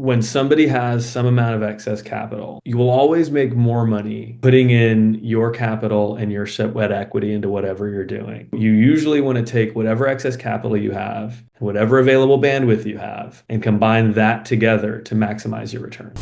when somebody has some amount of excess capital, you will always make more money putting in your capital and your sweat equity into whatever you're doing. You usually want to take whatever excess capital you have, whatever available bandwidth you have, and combine that together to maximize your return.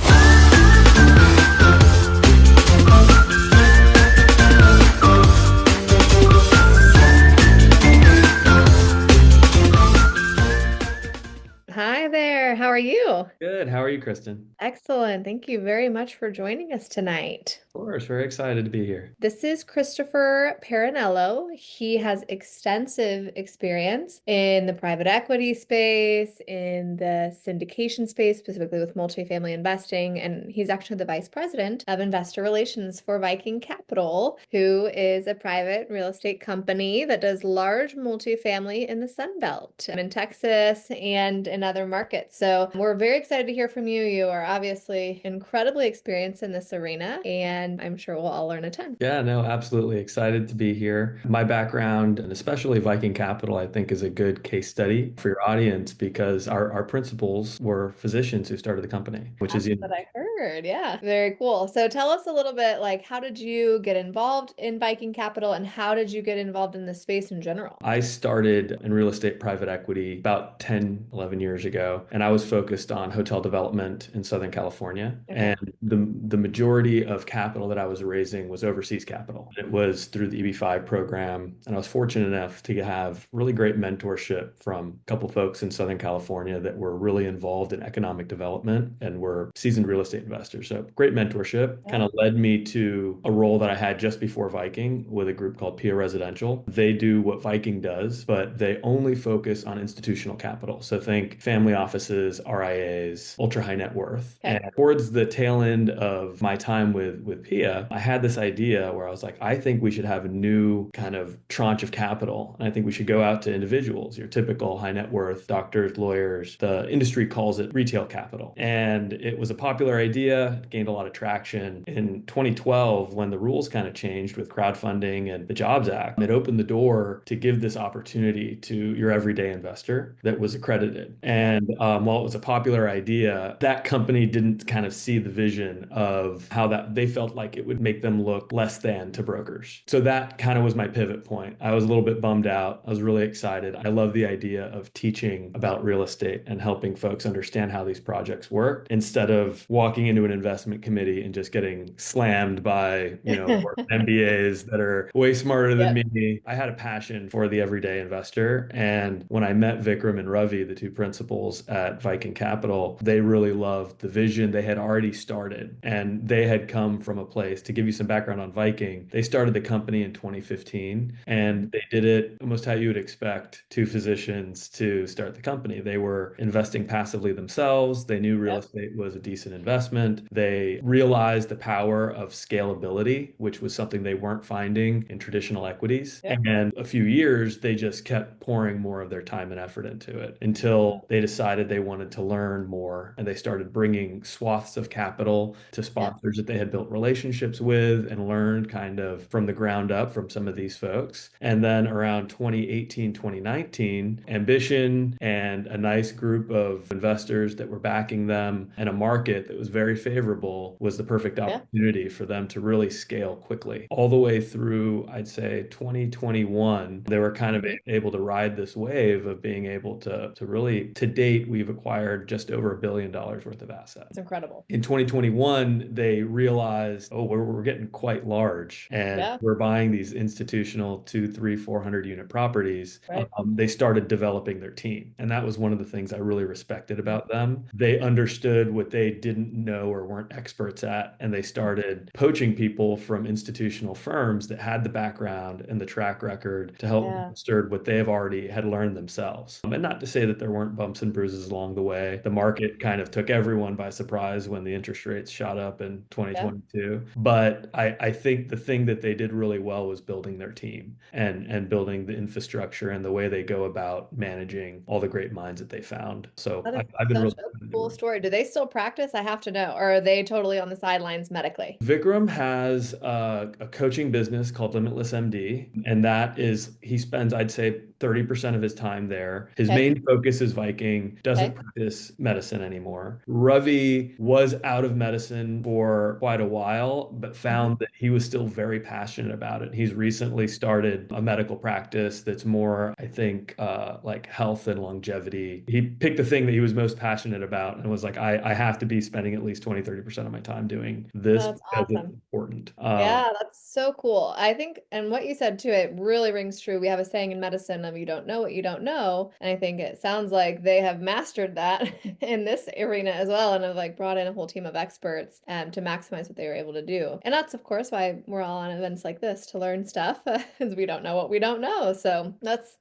Hi there. How are you? Good. How are you, Kristin? Excellent. Thank you very much for joining us tonight. Of course, very excited to be here. This is Christopher Parrinello. He has extensive experience in the private equity space, in the syndication space, specifically with multifamily investing, and he's actually the vice president of investor relations for Viking Capital, who is a private real estate company that does large multifamily in the Sun Belt, in Texas and in other markets. So we're very excited to hear from you. You are obviously incredibly experienced in this arena, and I'm sure we'll all learn a ton. Yeah, no, absolutely excited to be here. My background, and especially Viking Capital, I think is a good case study for your audience because our principals were physicians who started the company, which is That's what I heard. Yeah, very cool. So tell us a little bit, like, how did you get involved in Viking Capital and how did you get involved in the space in general? I started in real estate private equity about 10, 11 years ago, and I was focused on hotel development in Southern California. Okay. And the majority of capital that I was raising was overseas capital. It was through the EB-5 program, and I was fortunate enough to have really great mentorship from a couple folks in Southern California that were really involved in economic development and were seasoned real estate investors. So great mentorship kind of led me to a role that I had just before Viking with a group called PIA Residential. They do what Viking does, but they only focus on institutional capital. So think family offices, RIAs, ultra high net worth. Okay. And towards the tail end of my time with PIA, I had this idea where I was like, I think we should have a new kind of tranche of capital. And I think we should go out to individuals, your typical high net worth, doctors, lawyers. The industry calls it retail capital. And it was a popular idea, gained a lot of traction. In 2012, when the rules kind of changed with crowdfunding and the Jobs Act, it opened the door to give this opportunity to your everyday investor that was accredited. And while it was a popular idea, that company didn't kind of see the vision of how that they felt like it would make them look less than to brokers. So that kind of was my pivot point. I was a little bit bummed out. I was really excited. I love the idea of teaching about real estate and helping folks understand how these projects work instead of walking into an investment committee and just getting slammed by, MBAs that are way smarter than me. I had a passion for the everyday investor. And when I met Vikram and Ravi, the two principals at Viking Capital, they really loved the vision they had already started. And they had come from a place, to give you some background on Viking, they started the company in 2015 and they did it almost how you would expect two physicians to start the company. They were investing passively themselves. They knew real estate was a decent investment. They realized the power of scalability, which was something they weren't finding in traditional equities. And a few years, they just kept pouring more of their time and effort into it until they decided they wanted to learn more. And they started bringing swaths of capital to sponsors that they had built relationships with and learned kind of from the ground up from some of these folks. And then around 2018, 2019, ambition and a nice group of investors that were backing them and a market that was very favorable was the perfect opportunity for them to really scale quickly. All the way through, I'd say 2021, they were kind of able to ride this wave of being able to really, to date, we've acquired just over $1 billion worth of assets. It's incredible. In 2021, they realized, oh, we're getting quite large and we're buying these institutional 200, 300, 400 unit properties. They started developing their team. And that was one of the things I really respected about them. They understood what they didn't know or weren't experts at. And they started poaching people from institutional firms that had the background and the track record to help bolster what they have already had learned themselves. And not to say that there weren't bumps and bruises along the way. The market kind of took everyone by surprise when the interest rates shot up in 2022. But I think the thing that they did really well was building their team and building the infrastructure and the way they go about managing all the great minds that they found. So I've been really cool story. Do they still practice? I have to know. Or are they totally on the sidelines medically? Vikram has a coaching business called Limitless MD, and that is, he spends, I'd say, 30% of his time there. His Okay. main focus is Viking, doesn't Okay. practice medicine anymore. Ravi was out of medicine for quite a while, but Mhm. found that he was still very passionate about it. He's recently started a medical practice that's more, I think, like health and longevity. He picked the thing that he was most passionate about and was like, I have to be spending at least 20-30% of my time doing this That's because it's awesome. important. Yeah, that's so cool. I think, and what you said too, it really rings true. We have a saying in medicine of you don't know what you don't know. And I think it sounds like they have mastered that in this arena as well and have like brought in a whole team of experts to maximize what they were able to do. And that's, of course, why we're all on events like this to learn stuff because we don't know what we don't know. So that's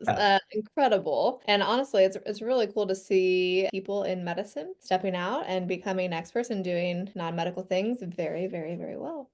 incredible. And honestly, it's really cool to see people in medicine stepping out and becoming experts and doing non-medical things very, very, very well.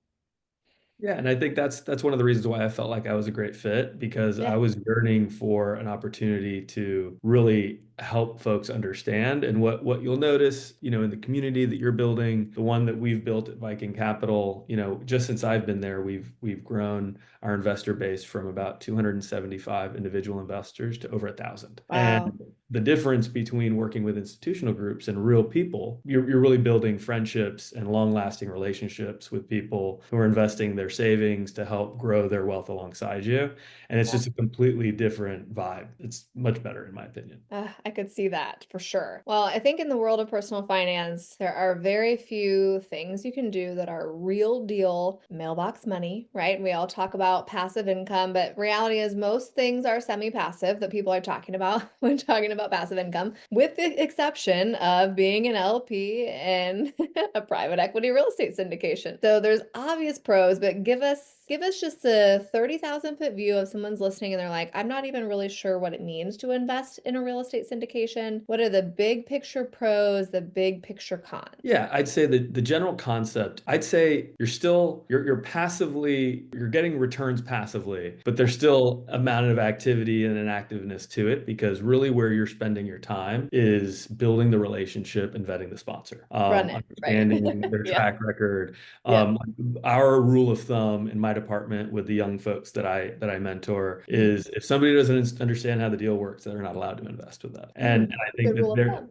Yeah, and I think that's one of the reasons why I felt like I was a great fit because I Yeah. was yearning for an opportunity to really help folks understand. And what you'll notice, in the community that you're building, the one that we've built at Viking Capital, just since I've been there, we've grown our investor base from about 275 individual investors to over 1,000. And Wow. the difference between working with institutional groups and real people, you're really building friendships and long-lasting relationships with people who are investing their savings to help grow their wealth alongside you. And it's Yeah. just a completely different vibe. It's much better, in my opinion. I could see that for sure. Well, I think in the world of personal finance, there are very few things you can do that are real deal mailbox money, right? We all talk about passive income, but reality is most things are semi-passive that people are talking about when talking about passive income, with the exception of being an LP and a private equity real estate syndication. So there's obvious pros, but give us just a 30,000-foot view of someone's listening and they're like, I'm not even really sure what it means to invest in a real estate syndication. What are the big picture pros, the big picture cons? Yeah, I'd say that the general concept, I'd say you're passively, you're getting returns passively, but there's still amount of activity and an activeness to it because really where you're spending your time is building the relationship and vetting the sponsor, Run it, right? understanding their Yeah. track record. Yeah. Our rule of thumb in my department with the young folks that I mentor Mhm. is if somebody doesn't understand how the deal works, they're not allowed to invest with that. And I think Good that rule of thumb.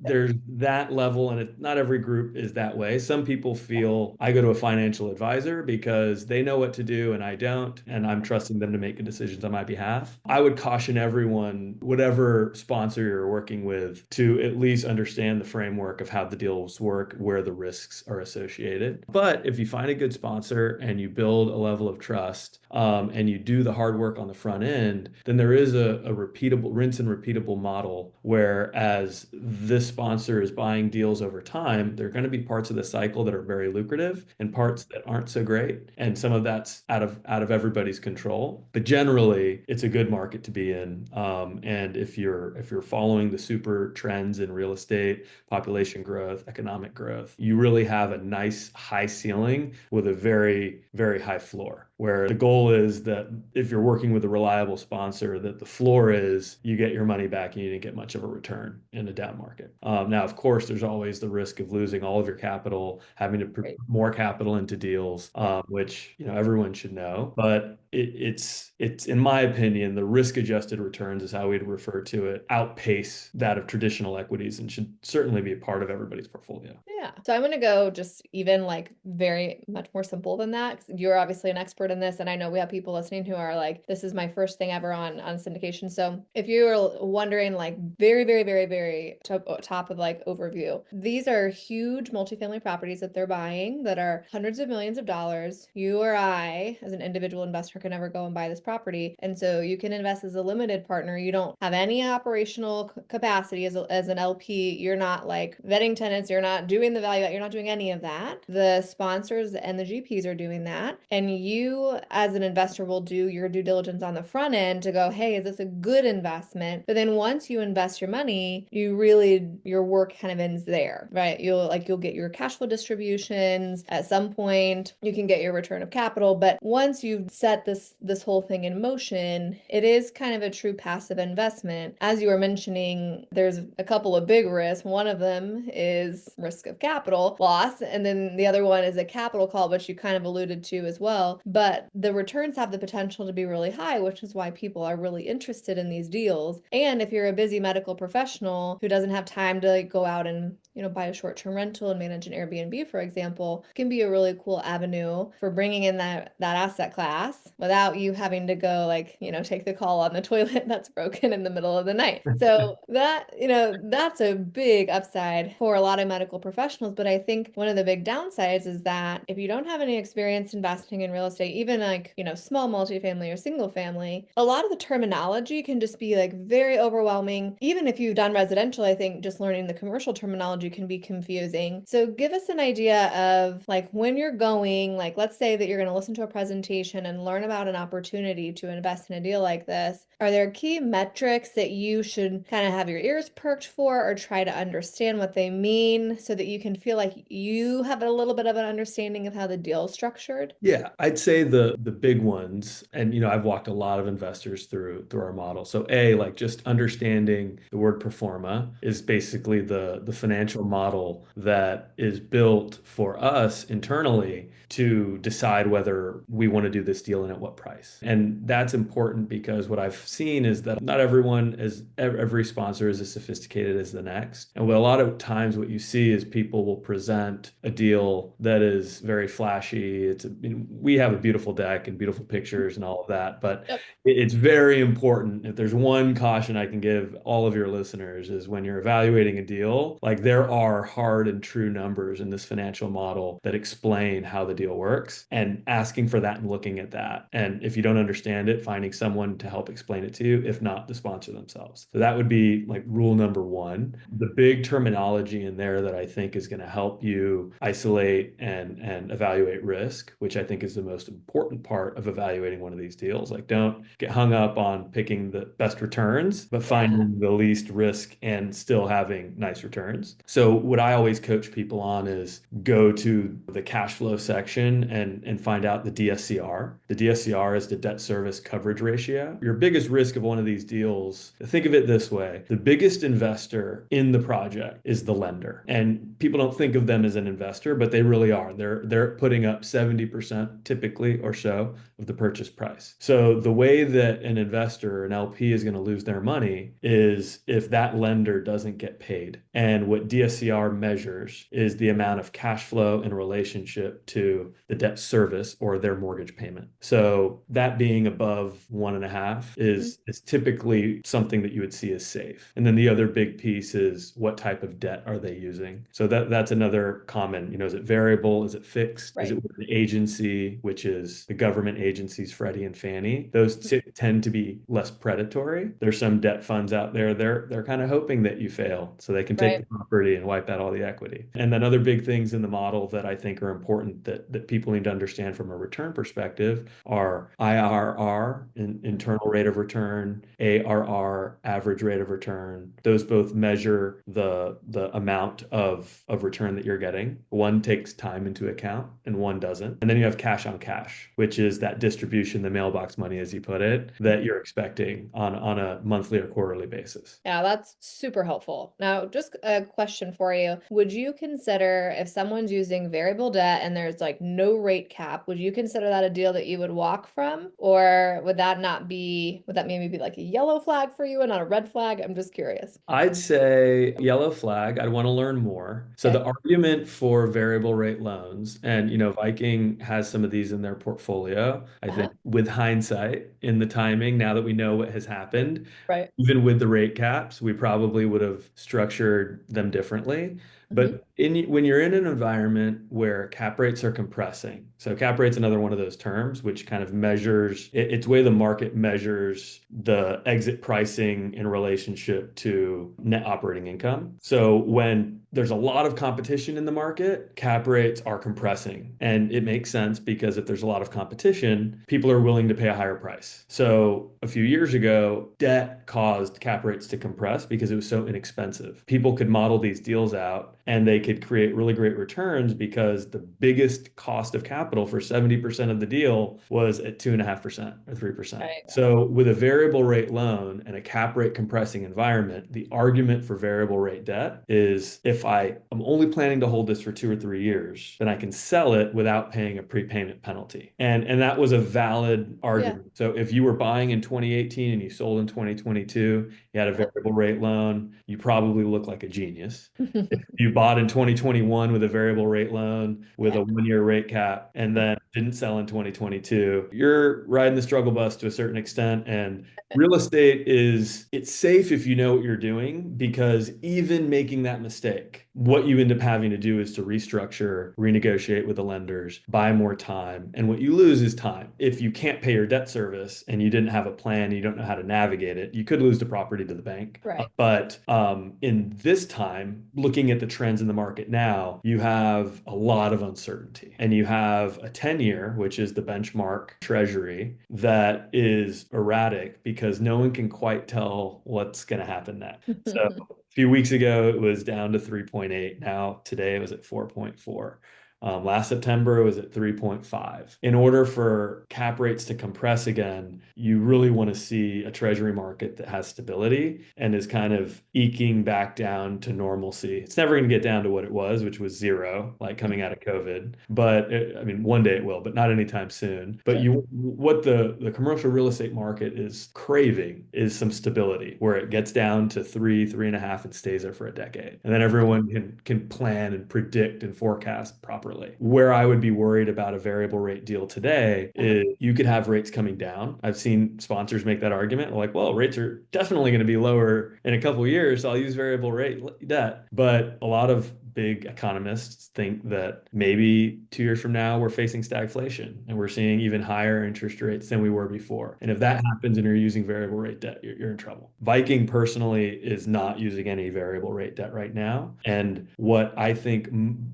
there's that level, and not every group is that way. Some people feel I go to a financial advisor because they know what to do and I don't, and I'm trusting them to make good decisions on my behalf. I would caution everyone, whatever sponsor you're working with, to at least understand the framework of how the deals work, where the risks are associated. But if you find a good sponsor and you build a level of trust, and you do the hard work on the front end, then there is a repeatable, rinse and repeatable model where as this sponsor is buying deals over time, there are going to be parts of the cycle that are very lucrative and parts that aren't so great. And some of that's out of everybody's control. But generally, it's a good market to be in. And if you're following the super trends in real estate, population growth, economic growth, you really have a nice high ceiling with a very, very high floor, where the goal is that if you're working with a reliable sponsor, that the floor is you get your money back and you didn't get much of a return in a down market. Now, of course, there's always the risk of losing all of your capital, having to put Great. more capital into deals, Yeah. which everyone should know. But it's in my opinion, the risk-adjusted returns is how we'd refer to it, outpace that of traditional equities and should certainly be a part of everybody's portfolio. Yeah. So I'm going to go just even like very much more simple than that. 'Cause you're obviously an expert in this. And I know we have people listening who are like, this is my first thing ever on syndication. So if you're wondering like very, very, very, very top of like overview, these are huge multifamily properties that they're buying that are hundreds of millions of dollars. You or I, as an individual investor, can never go and buy this property. And so you can invest as a limited partner. You don't have any operational capacity as an LP. You're not like vetting tenants. You're not doing the value add. You're not doing any of that. The sponsors and the GPs are doing that. And you, as an investor, will do your due diligence on the front end to go, hey, is this a good investment? But then once you invest your money, your work kind of ends there, right? You'll get your cash flow distributions at some point. You can get your return of capital. But once you've set this whole thing in motion, it is kind of a true passive investment. As you were mentioning, there's a couple of big risks. One of them is risk of capital loss, and then the other one is a capital call, which you kind of alluded to as well. But but the returns have the potential to be really high, which is why people are really interested in these deals. And if you're a busy medical professional who doesn't have time to like, go out and buy a short-term rental and manage an Airbnb, for example, can be a really cool avenue for bringing in that asset class without you having to go like, take the call on the toilet that's broken in the middle of the night. So that's a big upside for a lot of medical professionals. But I think one of the big downsides is that if you don't have any experience investing in real estate, even like, small multifamily or single family, a lot of the terminology can just be like very overwhelming. Even if you've done residential, I think just learning the commercial terminology can be confusing. So give us an idea of like when you're going, like let's say that you're going to listen to a presentation and learn about an opportunity to invest in a deal like this. Are there key metrics that you should kind of have your ears perked for or try to understand what they mean so that you can feel like you have a little bit of an understanding of how the deal is structured? Yeah, I'd say the big ones, and I've walked a lot of investors through our model. So like just understanding the word pro forma is basically the financial model that is built for us internally to decide whether we want to do this deal and at what price. And that's important because what I've seen is that not every sponsor is as sophisticated as the next. And a lot of times what you see is people will present a deal that is very flashy. We have a beautiful deck and beautiful pictures and all of that, but Yep. it's very important. If there's one caution I can give all of your listeners is when you're evaluating a deal, like there are hard and true numbers in this financial model that explain how the deal works, and asking for that and looking at that. And if you don't understand it, finding someone to help explain it to you, if not the sponsor themselves. So that would be like rule number one. The big terminology in there that I think is going to help you isolate and evaluate risk, which I think is the most important part of evaluating one of these deals. Like don't get hung up on picking the best returns, but finding the least risk and still having nice returns. So what I always coach people on is go to the cash flow section and find out the DSCR. The DSCR is the debt service coverage ratio. Your biggest risk of one of these deals, think of it this way: the biggest investor in the project is the lender. And people don't think of them as an investor, but they really are. They're putting up 70% typically or so of the purchase price. So the way that an investor, an LP, is going to lose their money is if that lender doesn't get paid. And what DSCR measures is the amount of cash flow in relationship to the debt service or their mortgage payment. So that being above 1.5 is typically something that you would see as safe. And then the other big piece is what type of debt are they using? So that's another common, is it variable? Is it fixed? Is it with an agency, which is the government agencies, Freddie and Fannie? Those tend to be less predatory. There's some debt funds out there, they're kind of hoping that you fail so they can take the property and wipe out all the equity. And then other big things in the model that I think are important that people need to understand from a return perspective are IRR, internal rate of return, ARR, average rate of return. Those both measure the amount of return that you're getting. One takes time into account and one doesn't. And then you have cash on cash, which is that distribution, the mailbox money, as you put it, that you're expecting on a monthly or quarterly basis. Yeah, that's super helpful. Now, just a question for you. Would you consider if someone's using variable debt and there's like no rate cap, would you consider that a deal that you would walk from? Or would that maybe be like a yellow flag for you and not a red flag? I'm just curious. I'd say yellow flag. I'd want to learn more. So the argument for variable rate loans, and Viking has some of these in their portfolio. I think with hindsight in the timing, now that we know what has happened, even with the rate caps, we probably would have structured them differently. But when you're in an environment where cap rates are compressing, so cap rate's another one of those terms, which kind of measures, it's the way the market measures the exit pricing in relationship to net operating income. So when there's a lot of competition in the market, cap rates are compressing. And it makes sense because if there's a lot of competition, people are willing to pay a higher price. So a few years ago, debt caused cap rates to compress because it was so inexpensive. People could model these deals out and they could create really great returns because the biggest cost of capital for 70% of the deal was at 2.5% or 3%. So with a variable rate loan and a cap rate compressing environment, the argument for variable rate debt is if if I am only planning to hold this for 2 or 3 years, then I can sell it without paying a prepayment penalty. And that was a valid Yeah. argument. So if you were buying in 2018 and you sold in 2022, you had a Yeah. variable rate loan, you probably look like a genius. If you bought in 2021 with a variable rate loan with Yeah. a 1 year rate cap and then didn't sell in 2022, you're riding the struggle bus to a certain extent. And real estate it's safe if you know what you're doing, because even making that mistake, what you end up having to do is to restructure, renegotiate with the lenders, buy more time. And what you lose is time. If you can't pay your debt service and you didn't have a plan, you don't know how to navigate it, you could lose the property to the bank. Right. But in this time, looking at the trends in the market now, you have a lot of uncertainty. And you have a 10-year, which is the benchmark treasury, that is erratic because no one can quite tell what's going to happen next. So a few weeks ago, it was down to 3.8. Now, today, it was at 4.4. Last September, it was at 3.5. In order for cap rates to compress again, you really want to see a treasury market that has stability and is kind of eking back down to normalcy. It's never going to get down to what it was, which was zero, like coming out of COVID. But I mean, one day it will, but not anytime soon. But Sure. what the commercial real estate market is craving is some stability where it gets down to 3.5, and stays there for a decade. And then everyone can plan and predict and forecast properly. Where I would be worried about a variable rate deal today Uh-huh. is you could have rates coming down. I've seen sponsors make that argument, like, well, rates are definitely going to be lower in a couple of years, so I'll use variable rate debt. But a lot of big economists think that maybe 2 years from now we're facing stagflation and we're seeing even higher interest rates than we were before. And if that Right. happens and you're using variable rate debt, you're in trouble. Viking personally is not using any variable rate debt right now. And what I think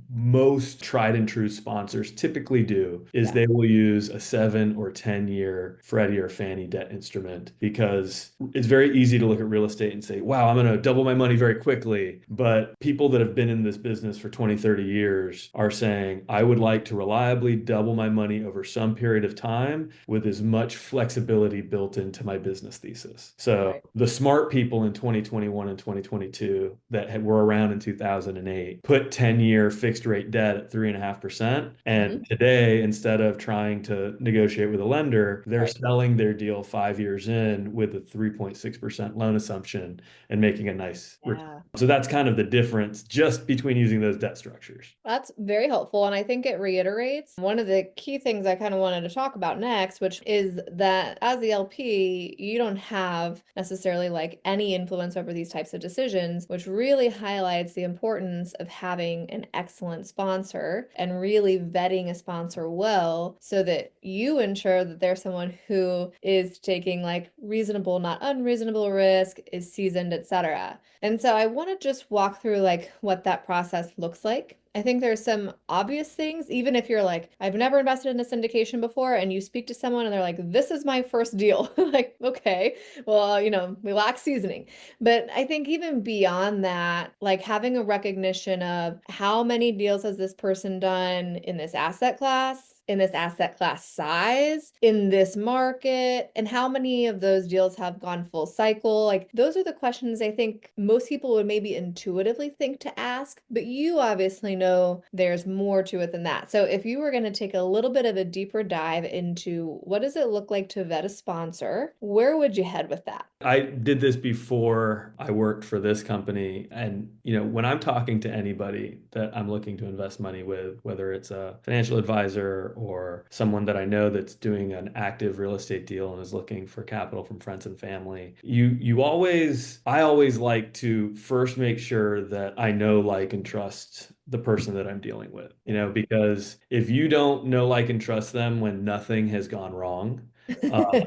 most tried and true sponsors typically do is Yeah. they will use a 7 or 10 year Freddie or Fannie debt instrument, because it's very easy to look at real estate and say, wow, I'm going to double my money very quickly. But people that have been in this business for 20, 30 years are saying, I would like to reliably double my money over some period of time with as much flexibility built into my business thesis. So Right. the smart people in 2021 and 2022 that were around in 2008 put 10-year fixed rate debt at 3.5%. And Mhm. today, instead of trying to negotiate with a lender, they're Right. selling their deal 5 years in with a 3.6% loan assumption and making a nice return. Yeah. So that's kind of the difference just between using those debt structures. That's very helpful. And I think it reiterates one of the key things I kind of wanted to talk about next, which is that as the LP, you don't have necessarily like any influence over these types of decisions, which really highlights the importance of having an excellent sponsor and really vetting a sponsor well so that you ensure that they're someone who is taking like reasonable, not unreasonable risk, is seasoned, etc. And so I want to just walk through like what that process looks like. I think there's some obvious things, even if you're like, I've never invested in a syndication before, and you speak to someone and they're like, this is my first deal. Like, okay, well, we lack seasoning. But I think even beyond that, like having a recognition of how many deals has this person done in this asset class, in this asset class size, in this market, and how many of those deals have gone full cycle. Like, those are the questions I think most people would maybe intuitively think to ask, but you obviously know there's more to it than that. So if you were going to take a little bit of a deeper dive into what does it look like to vet a sponsor, where would you head with that? I did this before I worked for this company. And, when I'm talking to anybody that I'm looking to invest money with, whether it's a financial advisor or someone that I know that's doing an active real estate deal and is looking for capital from friends and family, I always like to first make sure that I know, like, and trust the person that I'm dealing with, because if you don't know, like, and trust them when nothing has gone wrong,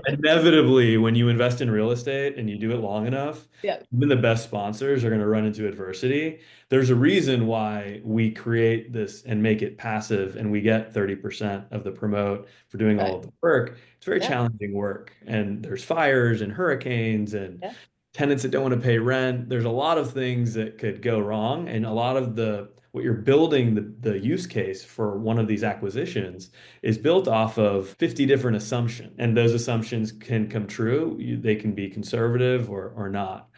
inevitably, when you invest in real estate and you do it long enough, Yeah. even the best sponsors are going to run into adversity. There's a reason why we create this and make it passive and we get 30% of the promote for doing all Right. of the work. It's very Yeah. challenging work. And there's fires and hurricanes and Yeah. tenants that don't want to pay rent. There's a lot of things that could go wrong. And a lot of what you're building, the use case for one of these acquisitions is built off of 50 different assumptions. And those assumptions can come true. They can be conservative or not.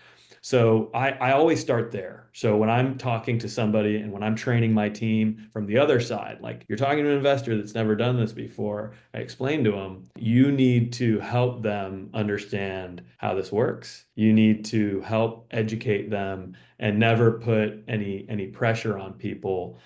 So I always start there. So when I'm talking to somebody and when I'm training my team from the other side, like you're talking to an investor that's never done this before, I explain to them, you need to help them understand how this works. You need to help educate them and never put any pressure on people.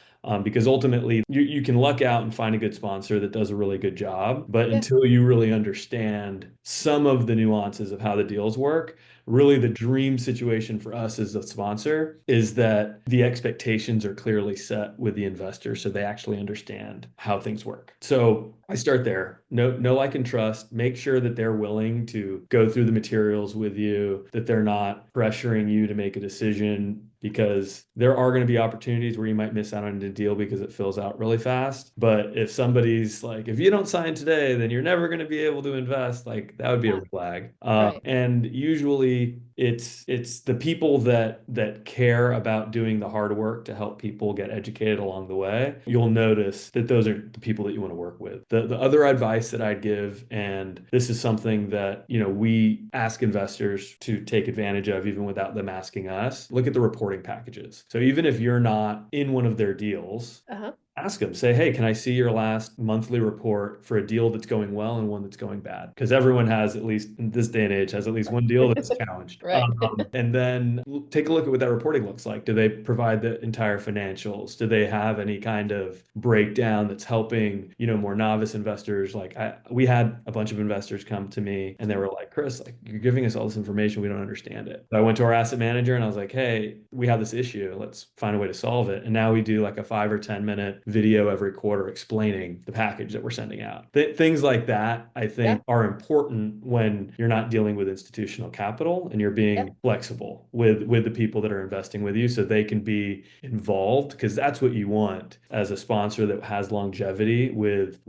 Because ultimately you can luck out and find a good sponsor that does a really good job. But Yeah. until you really understand some of the nuances of how the deals work, really the dream situation for us as a sponsor is that the expectations are clearly set with the investor so they actually understand how things work. So I start there. Know, like, and trust. Make sure that they're willing to go through the materials with you, that they're not pressuring you to make a decision because there are going to be opportunities where you might miss out on a deal because it fills out really fast. But if somebody's like, if you don't sign today, then you're never going to be able to invest, like that would be a Yeah. red flag. Right. And usually it's the people that care about doing the hard work to help people get educated along the way. You'll notice that those are the people that you want to work with. The other advice that I'd give, and this is something that, we ask investors to take advantage of even without them asking us, look at the reporting packages. So even if you're not in one of their deals, Uh-huh. ask them, say, hey, can I see your last monthly report for a deal that's going well and one that's going bad? Because everyone has, at least in this day and age, has at least one deal that's challenged. Right. And then take a look at what that reporting looks like. Do they provide the entire financials? Do they have any kind of breakdown that's helping, more novice investors? Like we had a bunch of investors come to me and they were like, Chris, like you're giving us all this information, we don't understand it. So I went to our asset manager and I was like, hey, we have this issue. Let's find a way to solve it. And now we do like a 5 or 10 minute video every quarter explaining the package that we're sending out. Things like that, I Yeah. think, are important when you're not dealing with institutional capital and you're Yep. being flexible with the people that are investing with you so they can be involved, because that's what you want as a sponsor that has longevity with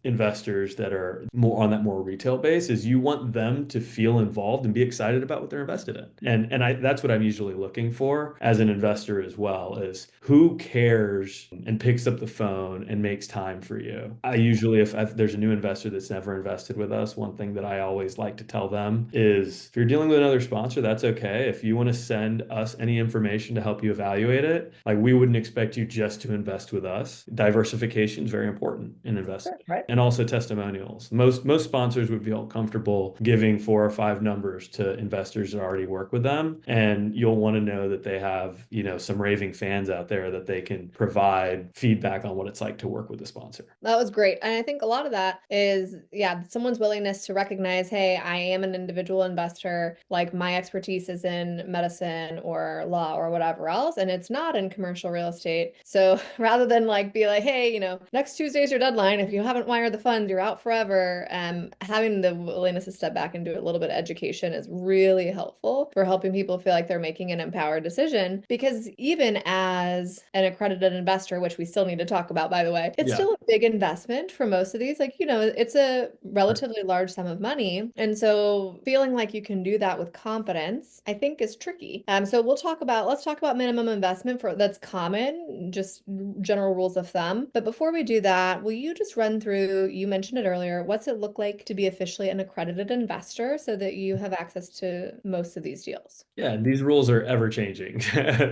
investors that are more on that more retail base, is you want them to feel involved and be excited about what they're invested in. And that's what I'm usually looking for as an investor as well, is who cares and picks up the phone and makes time for you. I usually, if there's a new investor that's never invested with us, one thing that I always like to tell them is if you're dealing with another sponsor, that's okay. If you want to send us any information to help you evaluate it, like we wouldn't expect you just to invest with us. Diversification is very important in investing. Sure. Right. And also testimonials. Most sponsors would feel comfortable giving 4 or 5 numbers to investors that already work with them. And you'll want to know that they have, some raving fans out there that they can provide feedback on what it's like to work with a sponsor. That was great. And I think a lot of that is, yeah, someone's willingness to recognize, hey, I am an individual investor. Like my expertise is in medicine or law or whatever else, and it's not in commercial real estate. So rather than like be like, hey, next Tuesday's your deadline. If you haven't wired the funds, you're out forever. Having the willingness to step back and do a little bit of education is really helpful for helping people feel like they're making an empowered decision. Because even as an accredited investor, which we still need to talk about, by the way, it's Yeah. still a big investment for most of these. Like, it's a relatively large sum of money. And so feeling like you can do that with confidence, I think is tricky. So let's talk about minimum investment for that's common, just general rules of thumb. But before we do that, will you just run through, you mentioned it earlier, what's it look like to be officially an accredited investor so that you have access to most of these deals? Yeah, and these rules are ever changing.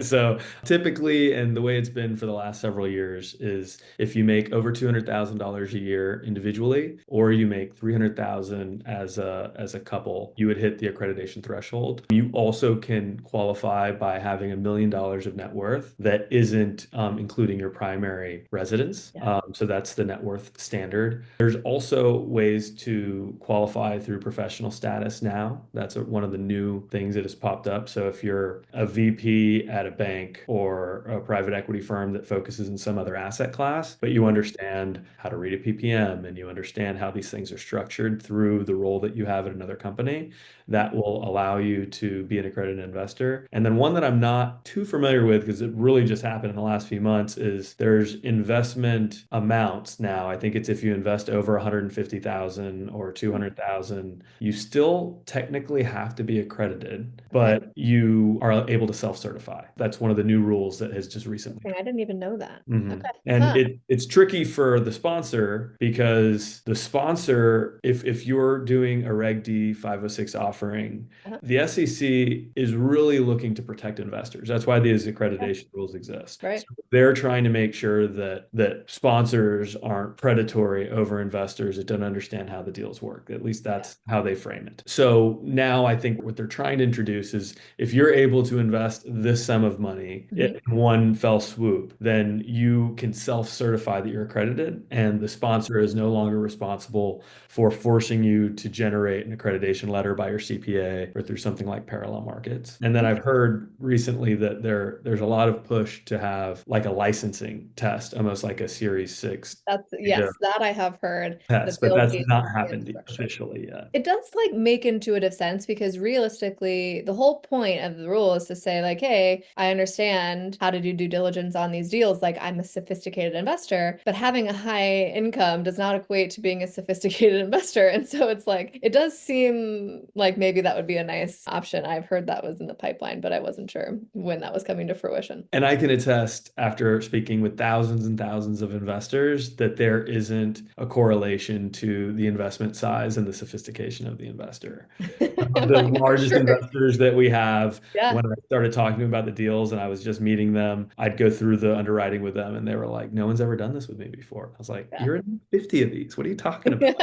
So typically, and the way it's been for the last several years, is if you make over $200,000 a year individually, or you make 300,000 as a couple, you would hit the accreditation threshold. You also can qualify by having $1 million of net worth that isn't including your primary residence. Yeah. So that's the net worth standard. There's also ways to qualify through professional status now. That's one of the new things that has popped up. So if you're a VP at a bank or a private equity firm that focuses in some other asset class, but you understand how to read a PPM and you understand how these things are structured through the role that you have at another company, that will allow you to be an accredited investor. And then one that I'm not too familiar with, because it really just happened in the last few months, is there's investment amounts now. I think it's if you invest over 150,000 or 200,000, you still technically have to be accredited, Okay. but you are able to self-certify. That's one of the new rules that has just recently. Interesting. I didn't even know that. Mhm. Okay. And Huh. it's tricky for the sponsor because the sponsor, if you're doing a Reg D 506 offering, Uh-huh. the SEC is really looking to protect investors. That's why these Yeah. accreditation rules exist. So Right. they're trying to make sure that sponsors aren't predatory over investors that don't understand how the deals work. At least Yeah. that's how they frame it. So now I think what they're trying to introduce is if you're able to invest this sum of money in Hmm. one fell swoop, then you can self-certify that you're accredited, and the sponsor is no longer responsible for forcing you to generate an accreditation letter by your CPA or through something like parallel markets. And then I've heard recently that there's a lot of push to have like a licensing test, almost like a Series 6 That's, data yes, that I have heard that test, but they'll that's not basically happened instruction. officially yet. It does like make intuitive sense because realistically, the whole point of the rule is to say, like, hey, I understand how to do due diligence on these deals. Like, I'm a sophisticated investor, but having a high income does not equate to being a sophisticated investor. And so it's like, it does seem like maybe that would be a nice option. I've heard that was in the pipeline, but I wasn't sure when that was coming to fruition. And I can attest, after speaking with thousands and thousands of investors, that there isn't a correlation to the investment size and the sophistication of the investor. The I'm largest sure. investors that we have, Yeah. when I started talking to them about the deals and I was just meeting them, I'd go through the underwriting with them and they were like, no one's ever done this with me before. I was like, Yeah. you're in 50 of these. What are you talking about?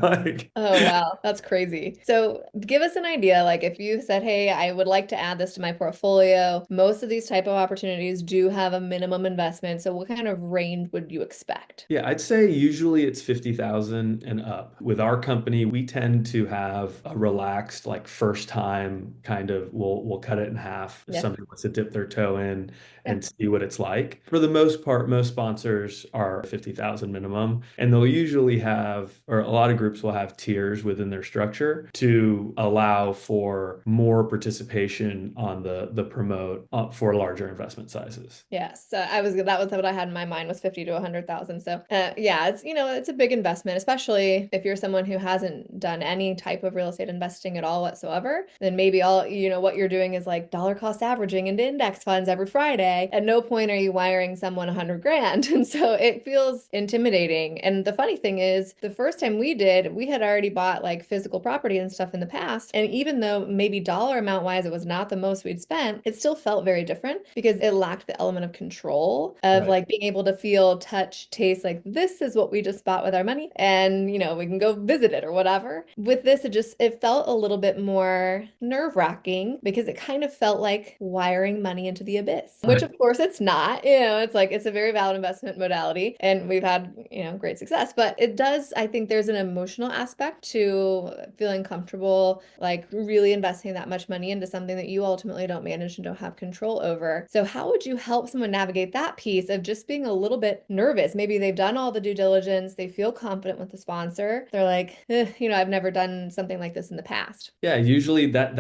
Like, Oh, wow. That's crazy. So give us an idea, like if you said, hey, I would like to add this to my portfolio, most of these type of opportunities do have a minimum investment. So what kind of range would you expect? yeah, I'd say usually it's 50,000 and up. With our company, we tend to have a relaxed, like first time kind of we'll cut it in half if Yeah. somebody wants to dip their toe in Yeah. and see what it's like. For the most part, most sponsors are 50,000 minimum, and they'll usually have, or a lot of groups will have tiers within their structure to allow for more participation on the promote for larger investment sizes. Yes, that was what I had in my mind was 50 to 100,000. So, yeah, it's it's a big investment, especially if you're someone who hasn't done any type of real estate investing at all whatsoever. Then maybe all what you're doing is like dollar cost averaging into index funds every Friday. At no point are you wiring someone 100 grand, and so it feels intimidating. And the funny thing is, the first time we did, we had already bought like physical property and stuff in the past, and even though maybe dollar amount wise it was not the most we'd spent, it still felt very different because it lacked the element of control of Right. like being able to feel, touch, taste, like this is what we just bought with our money, and we can go visit it or whatever. With this, it felt a little bit more nerve-wracking because it kind of felt like wiring money into the abyss, which of course it's not. It's like it's a very valid investment modality and we've had, great success, but it does, I think there's an emotional aspect to feeling comfortable, like really investing that much money into something that you ultimately don't manage and don't have control over. So how would you help someone navigate that piece of just being a little bit nervous? Maybe they've done all the due diligence, they feel confident with the sponsor. They're like, I've never done something like this in the past. Yeah, usually that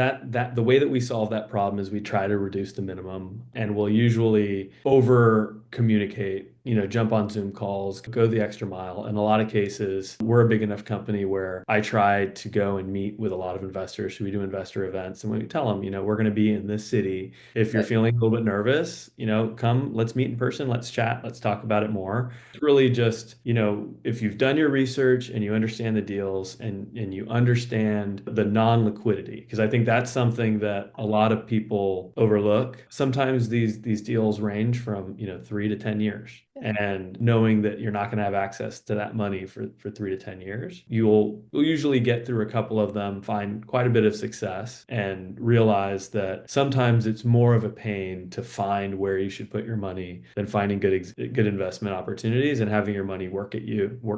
the way that we solve that problem is we try to reduce the minimum and we'll usually over communicate, jump on Zoom calls, go the extra mile. In a lot of cases, we're a big enough company where I try to go and meet with a lot of investors. So we do investor events and we tell them, we're going to be in this city. If you're Right. feeling a little bit nervous, come, let's meet in person, let's chat, let's talk about it more. It's really just, if you've done your research and you understand the deals and you understand the non-liquidity, because I think that's something that a lot of people overlook. Sometimes these deals range from, 3 to 10 years. Yeah. And knowing that you're not going to have access to that money for 3 to 10 years, you'll usually get through a couple of them, find quite a bit of success, and realize that sometimes it's more of a pain to find where you should put your money than finding good investment opportunities and having your money work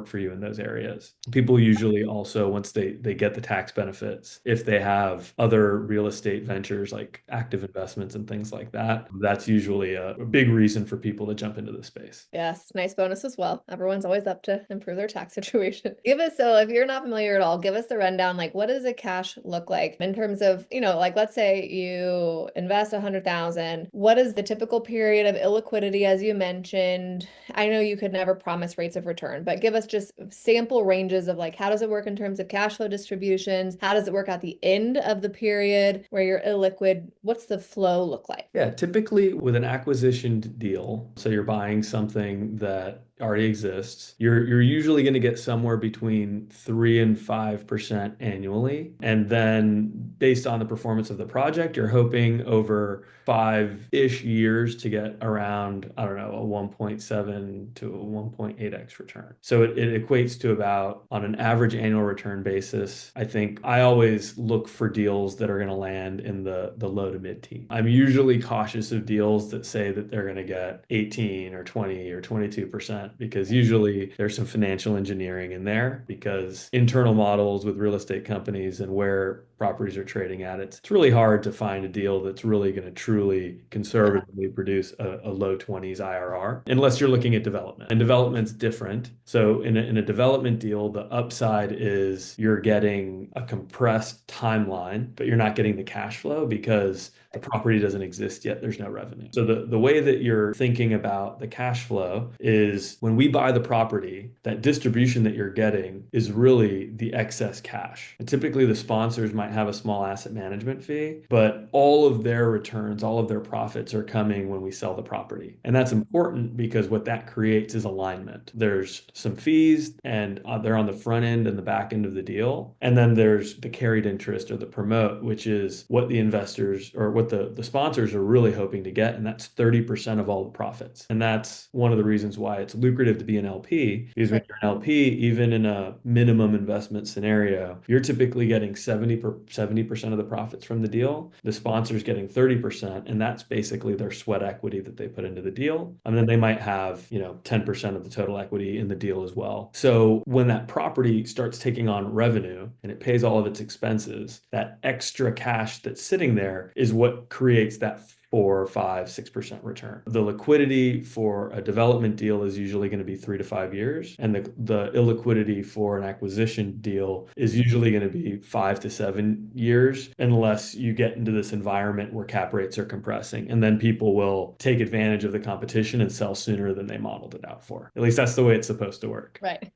for you in those areas. People usually also, once they get the tax benefits, if they have other real estate ventures like active investments and things like that, that's usually a big reason for people to jump into the space. Yes, nice bonus as well. Everyone's always up to improve their tax situation. Give us, so if you're not familiar at all, give us the rundown. Like, what does a cash look like in terms of, like let's say you invest 100,000. What is the typical period of illiquidity, as you mentioned? I know you could never promise rates of return, but give us just sample ranges of like, how does it work in terms of cash flow distributions? How does it work at the end of the period where you're illiquid? What's the flow look like? Yeah, typically with an acquisition deal, so you're buying something that already exists, you're usually going to get somewhere between 3 and 5% annually. And then based on the performance of the project, you're hoping over 5-ish years to get around, I don't know, a 1.7 to a 1.8x return. So it equates to about, on an average annual return basis, I think I always look for deals that are going to land in the low to mid teens. I'm usually cautious of deals that say that they're going to get 18 or 20 or 22%, because usually there's some financial engineering in there, because internal models with real estate companies and where properties are trading at, it's really hard to find a deal that's really going to truly conservatively produce a low 20s IRR, unless you're looking at development. And development's different. So in a development deal, the upside is you're getting a compressed timeline, but you're not getting the cash flow because the property doesn't exist yet. There's no revenue. So the way that you're thinking about the cash flow is, when we buy the property, that distribution that you're getting is really the excess cash. And typically the sponsors might have a small asset management fee, but all of their returns, all of their profits are coming when we sell the property. And that's important because what that creates is alignment. There's some fees, and they're on the front end and the back end of the deal. And then there's the carried interest or the promote, which is what the investors or what the sponsors are really hoping to get. And that's 30% of all the profits. And that's one of the reasons why it's lucrative to be an LP, because when you're an LP, even in a minimum investment scenario, you're typically getting 70% of the profits from the deal. The sponsor's getting 30%, and that's basically their sweat equity that they put into the deal. And then they might have, 10% of the total equity in the deal as well. So when that property starts taking on revenue and it pays all of its expenses, that extra cash that's sitting there is what creates that 4, 5, 6% return. The liquidity for a development deal is usually going to be 3 to 5 years, and the illiquidity for an acquisition deal is usually going to be 5 to 7 years, unless you get into this environment where cap rates are compressing, and then people will take advantage of the competition and sell sooner than they modeled it out for. At least that's the way it's supposed to work. Right.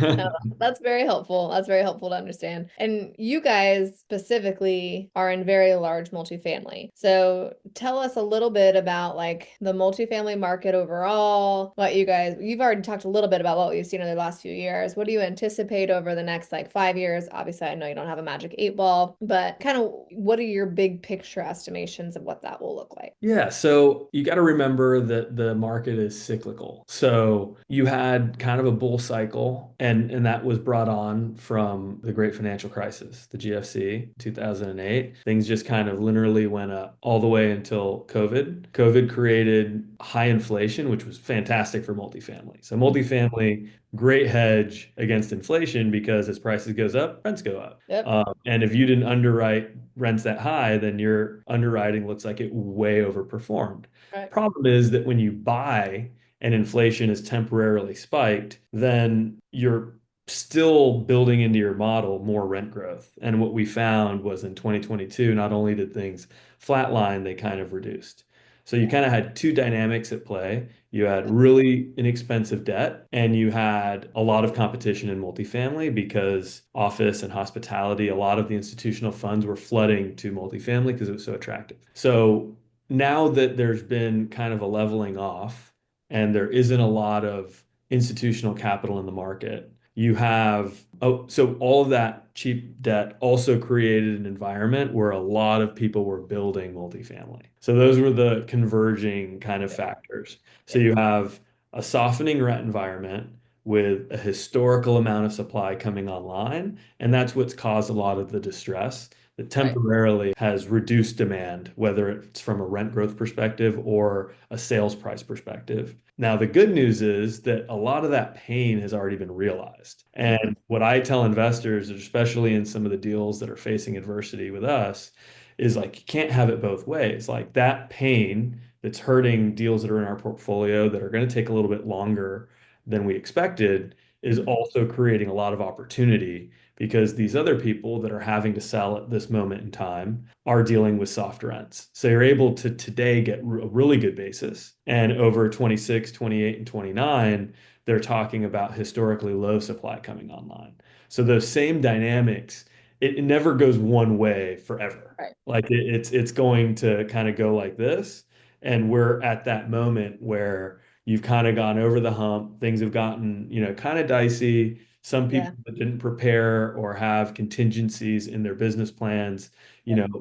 No, that's very helpful. That's very helpful to understand. And you guys specifically are in very large multifamily. So tell us a little bit about like the multifamily market overall, you've already talked a little bit about what we've seen over the last few years. What do you anticipate over the next like 5 years? Obviously, I know you don't have a magic 8 ball, but kind of what are your big picture estimations of what that will look like? Yeah, so you got to remember that the market is cyclical. So you had kind of a bull cycle, and that was brought on from the great financial crisis, the GFC, 2008. Things just kind of linearly went up all the way until COVID. COVID created high inflation, which was fantastic for multifamily. So multifamily, great hedge against inflation, because as prices goes up, rents go up. Yep. And if you didn't underwrite rents that high, then your underwriting looks like it way overperformed. Right. Problem is that when you buy and inflation is temporarily spiked, then you're still building into your model more rent growth. And what we found was in 2022, not only did things flatline, they kind of reduced. So you kind of had two dynamics at play. You had really inexpensive debt, and you had a lot of competition in multifamily, because office and hospitality, a lot of the institutional funds were flooding to multifamily because it was so attractive. So now that there's been kind of a leveling off and there isn't a lot of institutional capital in the market, you have, so all of that cheap debt also created an environment where a lot of people were building multifamily. So those were the converging kind of factors. So you have a softening rent environment with a historical amount of supply coming online, and that's what's caused a lot of the distress that temporarily has reduced demand, whether it's from a rent growth perspective or a sales price perspective. Now, the good news is that a lot of that pain has already been realized. And what I tell investors, especially in some of the deals that are facing adversity with us, is like, you can't have it both ways. Like, that pain that's hurting deals that are in our portfolio that are going to take a little bit longer than we expected is Mhm. also creating a lot of opportunity because these other people that are having to sell at this moment in time are dealing with soft rents. So you're able to today get a really good basis. And over 26, 28, and 29, they're talking about historically low supply coming online. So those same dynamics, it never goes one way forever. Right. Like it's going to kind of go like this. And we're at that moment where you've kind of gone over the hump. Things have gotten, kind of dicey. Some Yeah. people that didn't prepare or have contingencies in their business plans,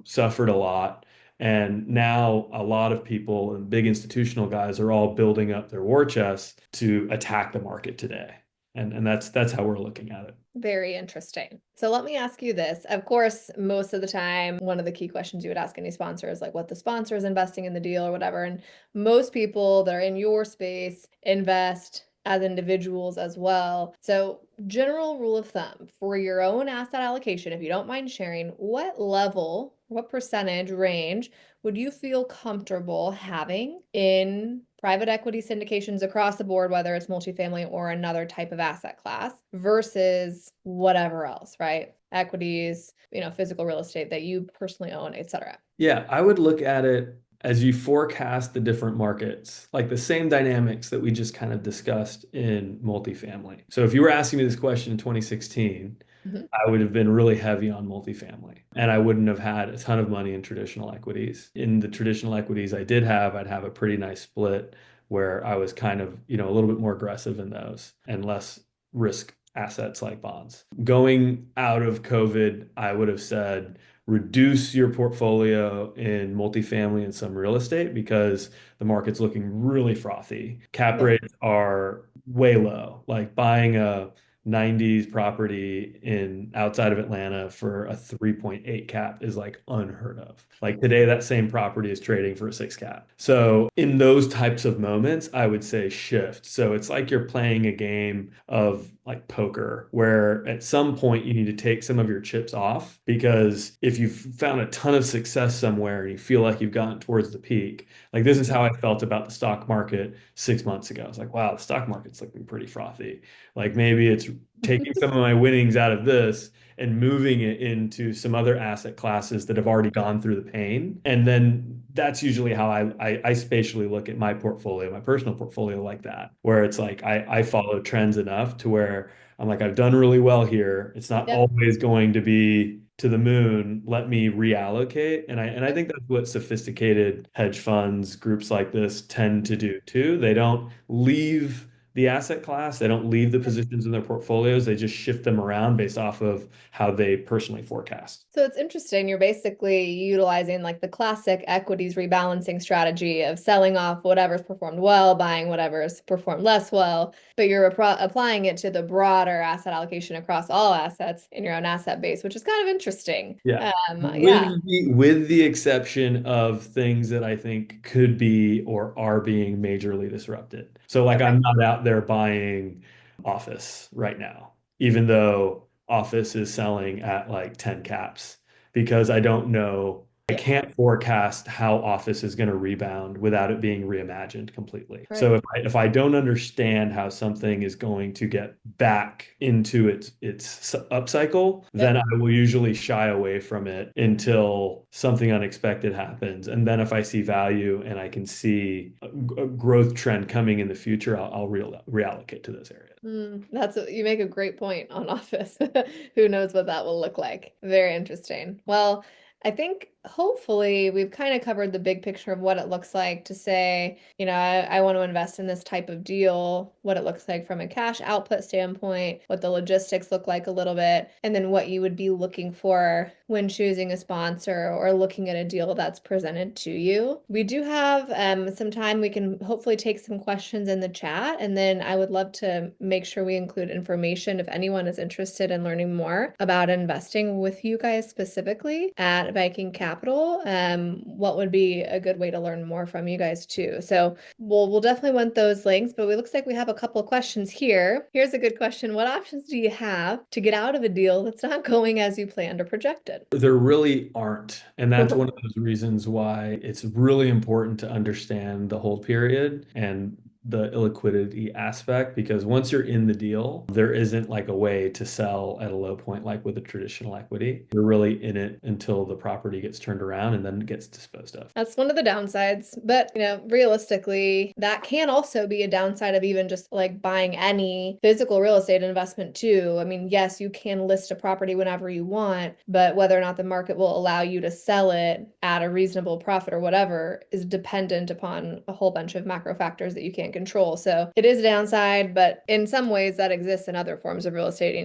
suffered a lot. And now a lot of people and big institutional guys are all building up their war chests to attack the market today. And that's how we're looking at it. Very interesting. So let me ask you this. Of course, most of the time, one of the key questions you would ask any sponsor is like what the sponsor is investing in the deal or whatever. And most people that are in your space invest as individuals as well. So, general rule of thumb for your own asset allocation, if you don't mind sharing, what level, what percentage range would you feel comfortable having in private equity syndications across the board, whether it's multifamily or another type of asset class versus whatever else, right? Equities, physical real estate that you personally own, et cetera. Yeah, I would look at it as you forecast the different markets, like the same dynamics that we just kind of discussed in multifamily. So if you were asking me this question in 2016, Mhm. I would have been really heavy on multifamily and I wouldn't have had a ton of money in traditional equities. In the traditional equities I did have, I'd have a pretty nice split where I was kind of, a little bit more aggressive in those and less risk assets like bonds. Going out of COVID, I would have said reduce your portfolio in multifamily and some real estate because the market's looking really frothy. Cap Yeah. rates are way low. Like buying a 90s property in outside of Atlanta for a 3.8 cap is like unheard of. Like today, that same property is trading for a 6 cap. So in those types of moments, I would say shift. So it's like you're playing a game of like poker, where at some point you need to take some of your chips off because if you've found a ton of success somewhere and you feel like you've gotten towards the peak, like this is how I felt about the stock market 6 months ago. I was like, wow, the stock market's looking pretty frothy. Like maybe it's taking some of my winnings out of this and moving it into some other asset classes that have already gone through the pain. And then that's usually how I spatially look at my portfolio, my personal portfolio like that, where it's like I follow trends enough to where I'm like, I've done really well here. It's not Yep. always going to be to the moon. Let me reallocate. And I Yep. think that's what sophisticated hedge funds, groups like this tend to do too. They don't leave the asset class. They don't leave the positions in their portfolios. They just shift them around based off of how they personally forecast. So it's interesting. You're basically utilizing like the classic equities rebalancing strategy of selling off whatever's performed well, buying whatever's performed less well, but you're applying it to the broader asset allocation across all assets in your own asset base, which is kind of interesting. Yeah. Yeah. With the exception of things that I think could be or are being majorly disrupted. So like Okay. I'm not out there buying office right now, even though office is selling at like 10 caps because I don't know. I Yeah. can't forecast how office is going to rebound without it being reimagined completely. Right. So if I don't understand how something is going to get back into its upcycle, then Yep. I will usually shy away from it until something unexpected happens. And then if I see value and I can see a growth trend coming in the future, I'll reallocate to those areas. You make a great point on Office. Who knows what that will look like? Very interesting. Well, I think hopefully we've kind of covered the big picture of what it looks like to say, I want to invest in this type of deal, what it looks like from a cash output standpoint, what the logistics look like a little bit, and then what you would be looking for when choosing a sponsor or looking at a deal that's presented to you. We do have some time. We can hopefully take some questions in the chat, and then I would love to make sure we include information if anyone is interested in learning more about investing with you guys specifically at Viking Capital. Capital, what would be a good way to learn more from you guys too. So we'll definitely want those links, but it looks like we have a couple of questions here. Here's a good question. What options do you have to get out of a deal that's not going as you planned or projected? There really aren't. And that's one of those reasons why it's really important to understand the hold period and the illiquidity aspect, because once you're in the deal, there isn't like a way to sell at a low point like with a traditional equity. You're really in it until the property gets turned around and then it gets disposed of. That's one of the downsides, but realistically, that can also be a downside of even just like buying any physical real estate investment too. I mean, yes, you can list a property whenever you want, but whether or not the market will allow you to sell it at a reasonable profit or whatever is dependent upon a whole bunch of macro factors that you can't control. So it is a downside, but in some ways that exists in other forms of real estate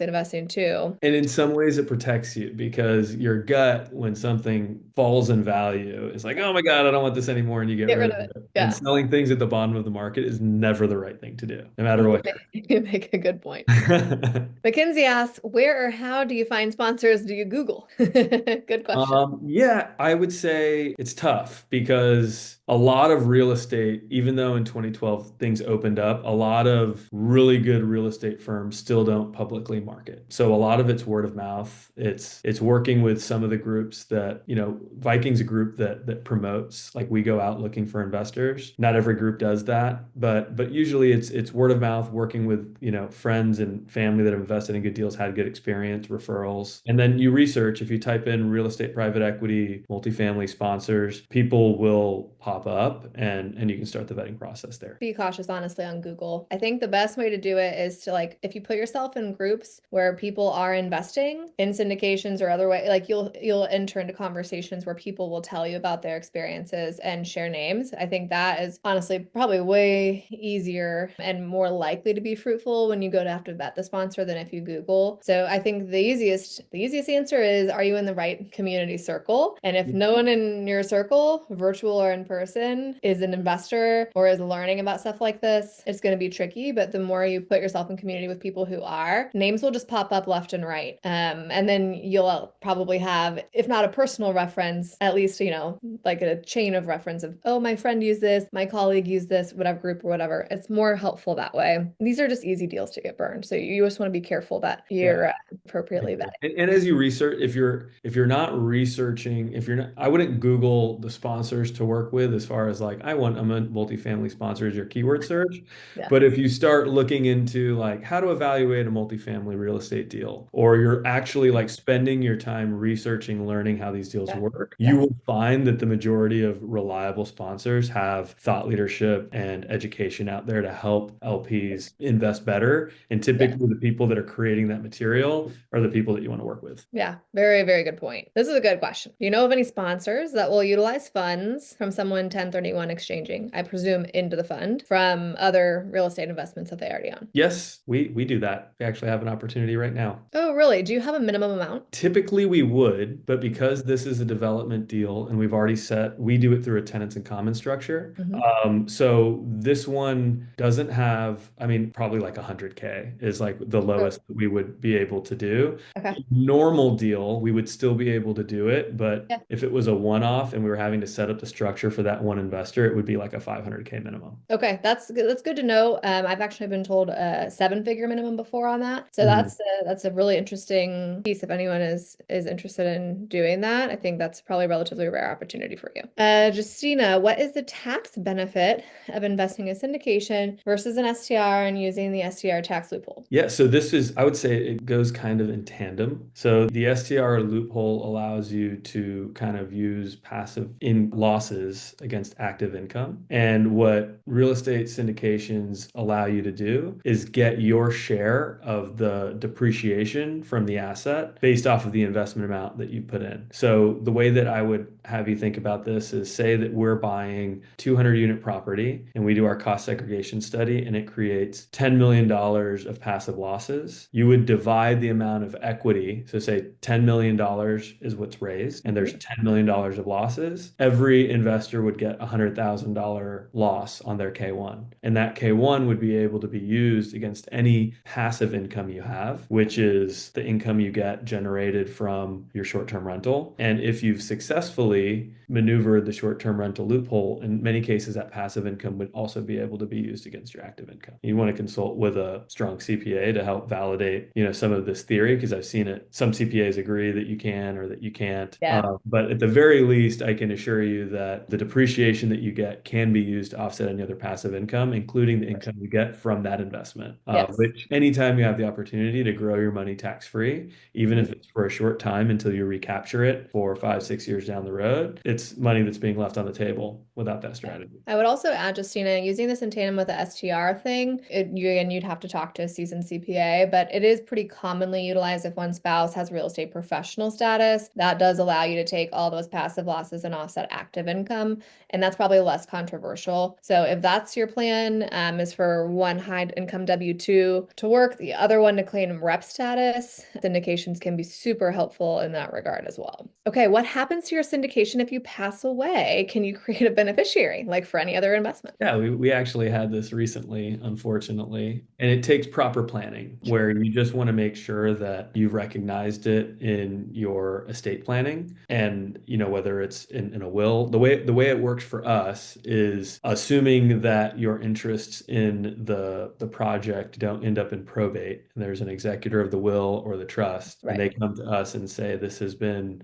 investing too. And in some ways it protects you because your gut, when something falls in value, is like, oh my God, I don't want this anymore. And you get Get rid rid of of it. it. And Yeah. selling things at the bottom of the market is never the right thing to do, no matter what. You make a good point. Mackenzie asks, where or how do you find sponsors? Do you Google? Good question. Yeah, I would say it's tough because a lot of real estate, even though in 2012 things opened up, a lot of really good real estate firms still don't publicly market. So a lot of it's word of mouth. It's working with some of the groups that, Viking's a group that promotes, like we go out looking for investors. Not every group does that, but usually it's word of mouth, working with, friends and family that have invested in good deals, had good experience, referrals. And then you research, if you type in real estate private equity, multifamily sponsors, people will pop up and you can start the vetting process there. Be cautious, honestly, on Google. I think the best way to do it is to if you put yourself in groups where people are investing in syndications or other way, you'll enter into conversations where people will tell you about their experiences and share names. I think that is honestly probably way easier and more likely to be fruitful when you go to have to vet the sponsor than if you Google. So I think the easiest answer is, are you in the right community circle? And if no one in your circle, virtual or in person, is an investor or is learning about stuff like this, it's going to be tricky. But the more you put yourself in community with people who are, names will just pop up left and right. And then you'll probably have, if not a personal reference, at least, like a chain of reference of, oh, my friend used this, my colleague used this, whatever group or whatever. It's more helpful that way. These are just easy deals to get burned. So you just want to be careful that you're appropriately vetting. And as you research, if you're not researching, I wouldn't Google the sponsors to work with as far as like, I'm a multifamily sponsor as your keyword search. Yeah. But if you start looking into like how to evaluate a multifamily real estate deal, or you're actually like spending your time researching, learning how these deals work, you will find that the majority of reliable sponsors have thought leadership and education out there to help LPs invest better. And typically the people that are creating that material are the people that you want to work with. Yeah, very, very good point. This is a good question. Do you know of any sponsors that will utilize funds from someone 1031 exchanging, I presume, into the fund from other real estate investments that they already own? Yes, we do that. We actually have an opportunity right now. Oh, really? Do you have a minimum amount? Typically we would, but because this is a development deal and we do it through a tenants in common structure. So this one doesn't have, probably like 100K is like the lowest that we would be able to do. Okay. Normal deal, we would still be able to do it, but if it was a one-off and we were having to set up the structure for that one investor, it would be like a 500K minimum. Okay, that's good. That's good to know. I've actually been told a seven-figure minimum before on that, so that's a really interesting piece. If anyone is interested in doing that, I think that's probably a relatively rare opportunity for you. Justina, what is the tax benefit of investing in syndication versus an STR and using the STR tax loophole? Yeah, so I would say it goes kind of in tandem. So the STR loophole allows you to kind of use passive in losses against active income. And what real estate syndications allow you to do is get your share of the depreciation from the asset based off of the investment amount that you put in. So the way that I would have you think about this is, say that we're buying 200 unit property and we do our cost segregation study and it creates $10 million of passive losses. You would divide the amount of equity. So say $10 million is what's raised and there's $10 million of losses. Every investor would get $100,000 loss on their K1. And that K1 would be able to be used against any passive income you have, which is the income you get generated from your short-term rental. And if you've successfully maneuvered the short-term rental loophole, in many cases, that passive income would also be able to be used against your active income. You want to consult with a strong CPA to help validate, some of this theory, because I've seen it. Some CPAs agree that you can or that you can't. Yeah. But at the very least, I can assure you that the depreciation that you get can be used to offset any other passive income, including the income you get from that investment, Yes. which anytime you have the opportunity to grow your money tax-free, even Mhm. if it's for a short time until you recapture it 4, 5, 6 years down the road, it's money that's being left on the table without that strategy. I would also add, Justina, using this in tandem with the STR thing, you'd have to talk to a seasoned CPA, but it is pretty commonly utilized if one spouse has real estate professional status. That does allow you to take all those passive losses and offset active income, and that's probably less controversial. So if that's your plan, is for one high income W-2 to work, the other one to claim rep status, syndications can be super helpful in that regard as well. Okay, what happens to your syndication if you pass away? Can you create a beneficiary like for any other investment? Yeah, we actually had this recently, unfortunately, and it takes proper planning where you just want to make sure that you've recognized it in your estate planning, and whether it's in a will. The way it works for us is assuming that your interests in the project don't end up in probate, and there's an executor of the will or the trust, and they Right. come to us and say this has been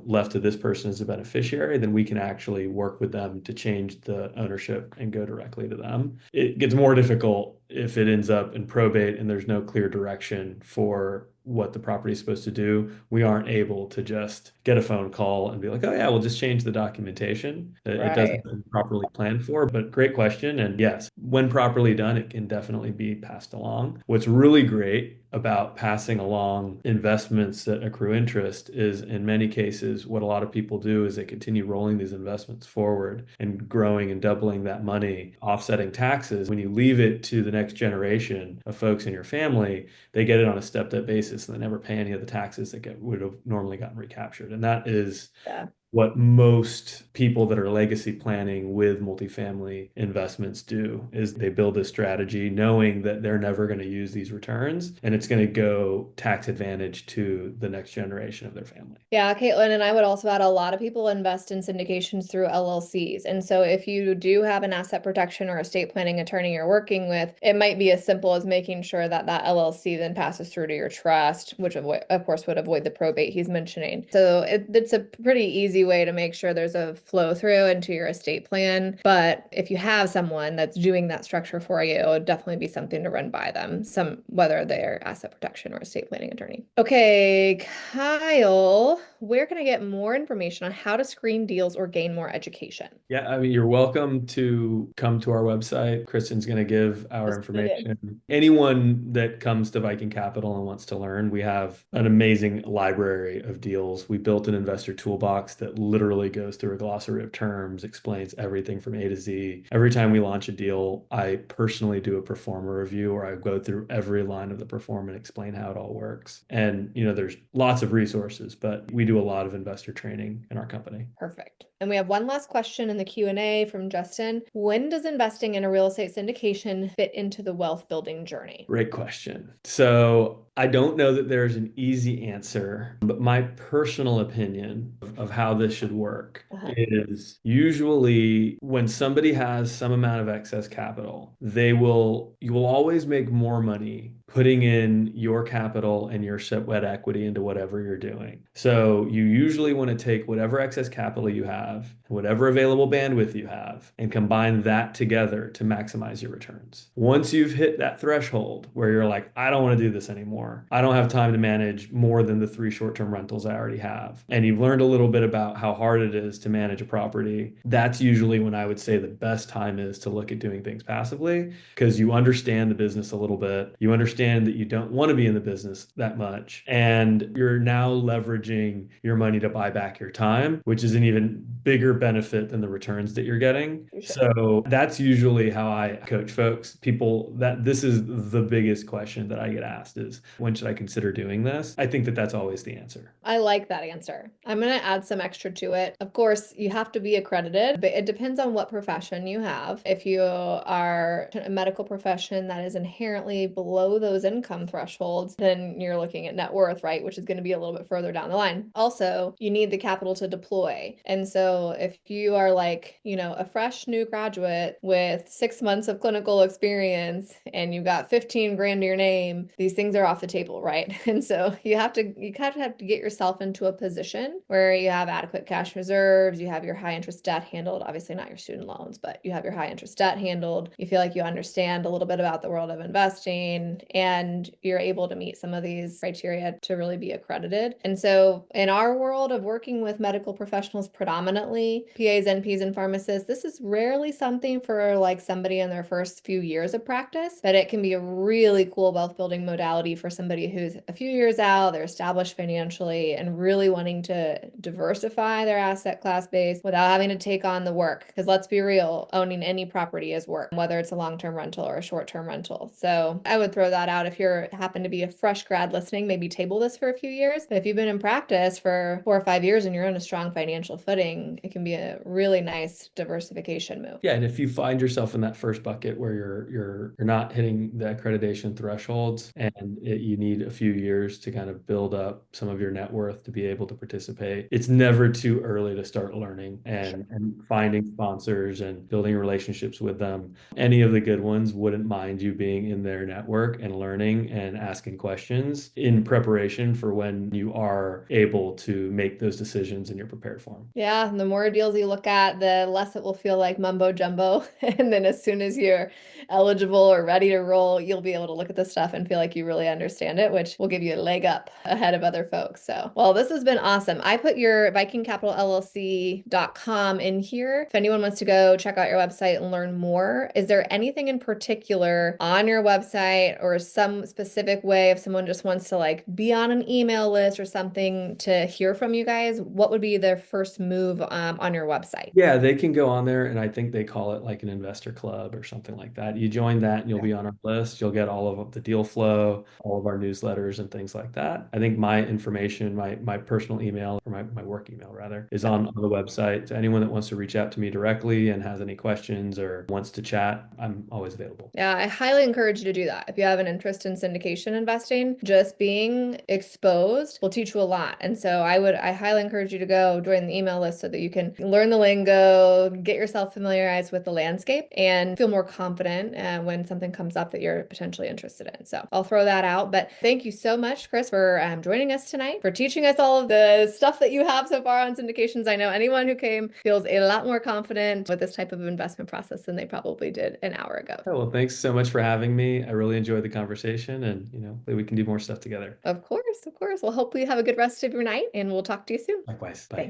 left to this person as a beneficiary, then we can actually work with them to change the ownership and go directly to them. It gets more difficult if it ends up in probate and there's no clear direction for what the property is supposed to do. We aren't able to just get a phone call and be like, oh yeah, we'll just change the documentation. It Right. doesn't been properly planned for, but great question. And yes, when properly done, it can definitely be passed along. What's really great about passing along investments that accrue interest is in many cases, what a lot of people do is they continue rolling these investments forward and growing and doubling that money, offsetting taxes. When you leave it to the next generation of folks in your family, they get it on a stepped up basis and they never pay any of the taxes that would have normally gotten recaptured. And that is Yeah. what most people that are legacy planning with multifamily investments do is they build this strategy knowing that they're never going to use these returns and it's going to go tax advantage to the next generation of their family. Yeah, Caitlin, and I would also add a lot of people invest in syndications through LLCs. And so if you do have an asset protection or estate planning attorney you're working with, it might be as simple as making sure that that LLC then passes through to your trust, which of course would avoid the probate he's mentioning. So it's a pretty easy way to make sure there's a flow through into your estate plan. But if you have someone that's doing that structure for you, it would definitely be something to run by them, whether they're asset protection or estate planning attorney. Okay, Kyle, where can I get more information on how to screen deals or gain more education? Yeah, I mean, you're welcome to come to our website. Kristin's going to give our Just put it in. information. Anyone that comes to Viking Capital and wants to learn, we have an amazing library of deals. We built an investor toolbox that literally goes through a glossary of terms, explains everything from A to Z. Every time we launch a deal, I personally do a pro forma review where I go through every line of the pro forma and explain how it all works. And, there's lots of resources, but we do a lot of investor training in our company. Perfect. And we have one last question in the Q&A from Justin. When does investing in a real estate syndication fit into the wealth building journey? Great question. So I don't know that there's an easy answer, but my personal opinion of how this should work Uh-huh. is usually when somebody has some amount of excess capital, you will always make more money putting in your capital and your sweat equity into whatever you're doing. So you usually want to take whatever excess capital you have, whatever available bandwidth you have, and combine that together to maximize your returns. Once you've hit that threshold where you're like, I don't want to do this anymore. I don't have time to manage more than the 3 short-term rentals I already have. And you've learned a little bit about how hard it is to manage a property. That's usually when I would say the best time is to look at doing things passively because you understand the business a little bit. You understand that you don't want to be in the business that much. And you're now leveraging your money to buy back your time, which is an even bigger benefit than the returns that you're getting. For sure. So that's usually how I coach folks. People that this is the biggest question that I get asked is, when should I consider doing this? I think that that's always the answer. I like that answer. I'm going to add some extra to it. Of course, you have to be accredited, but it depends on what profession you have. If you are a medical profession that is inherently below those income thresholds, then you're looking at net worth, right? Which is going to be a little bit further down the line. Also, you need the capital to deploy. And so if you are like, a fresh new graduate with 6 months of clinical experience and you've got 15 grand to your name, these things are off the table, right? And so you kind of have to get yourself into a position where you have adequate cash reserves, you have your high interest debt handled, obviously not your student loans, but you have your high interest debt handled. You feel like you understand a little bit about the world of investing, and you're able to meet some of these criteria to really be accredited. And so in our world of working with medical professionals, predominantly PAs, NPs, and pharmacists, this is rarely something for like somebody in their first few years of practice, but it can be a really cool wealth building modality for somebody who's a few years out, they're established financially, and really wanting to diversify their asset class base without having to take on the work. Because let's be real, owning any property is work, whether it's a long-term rental or a short-term rental. So I would throw that out. If you're happen to be a fresh grad listening, maybe table this for a few years. But if you've been in practice for 4 or 5 years and you're on a strong financial footing, it can be a really nice diversification move. Yeah, and if you find yourself in that first bucket where you're not hitting the accreditation thresholds and you need a few years to kind of build up some of your net worth to be able to participate, it's never too early to start learning and finding sponsors and building relationships with them. Any of the good ones wouldn't mind you being in their network and learning and asking questions in preparation for when you are able to make those decisions and you're prepared for them. Yeah, the more deals you look at, the less it will feel like mumbo jumbo. And then as soon as you're eligible or ready to roll, you'll be able to look at the stuff and feel like you really understand it, which will give you a leg up ahead of other folks. So, well, this has been awesome. I put your vikingcapitalllc.com in here. If anyone wants to go check out your website and learn more, is there anything in particular on your website or some specific way if someone just wants to like be on an email list or something to hear from you guys? What would be their first move on your website? Yeah, they can go on there, and I think they call it like an investor club or something like that. You join that and you'll be on our list. You'll get all of the deal flow, all of our newsletters and things like that. I think my information, my personal email, or my work email rather, is on the website. So anyone that wants to reach out to me directly and has any questions or wants to chat, I'm always available. Yeah, I highly encourage you to do that. If you have an interest in syndication investing, just being exposed will teach you a lot. And so I highly encourage you to go join the email list so that you can learn the lingo, get yourself familiarized with the landscape, and feel more confident when something comes up that you're potentially interested in. So I'll throw that out. But thank you so much, Chris, for joining us tonight, for teaching us all of the stuff that you have so far on syndications. I know anyone who came feels a lot more confident with this type of investment process than they probably did an hour ago. Oh, well, thanks so much for having me. I really enjoyed the conversation, and hopefully we can do more stuff together. Of course, of course. Well, hopefully you have a good rest of your night, and we'll talk to you soon. Likewise. Bye. Thanks.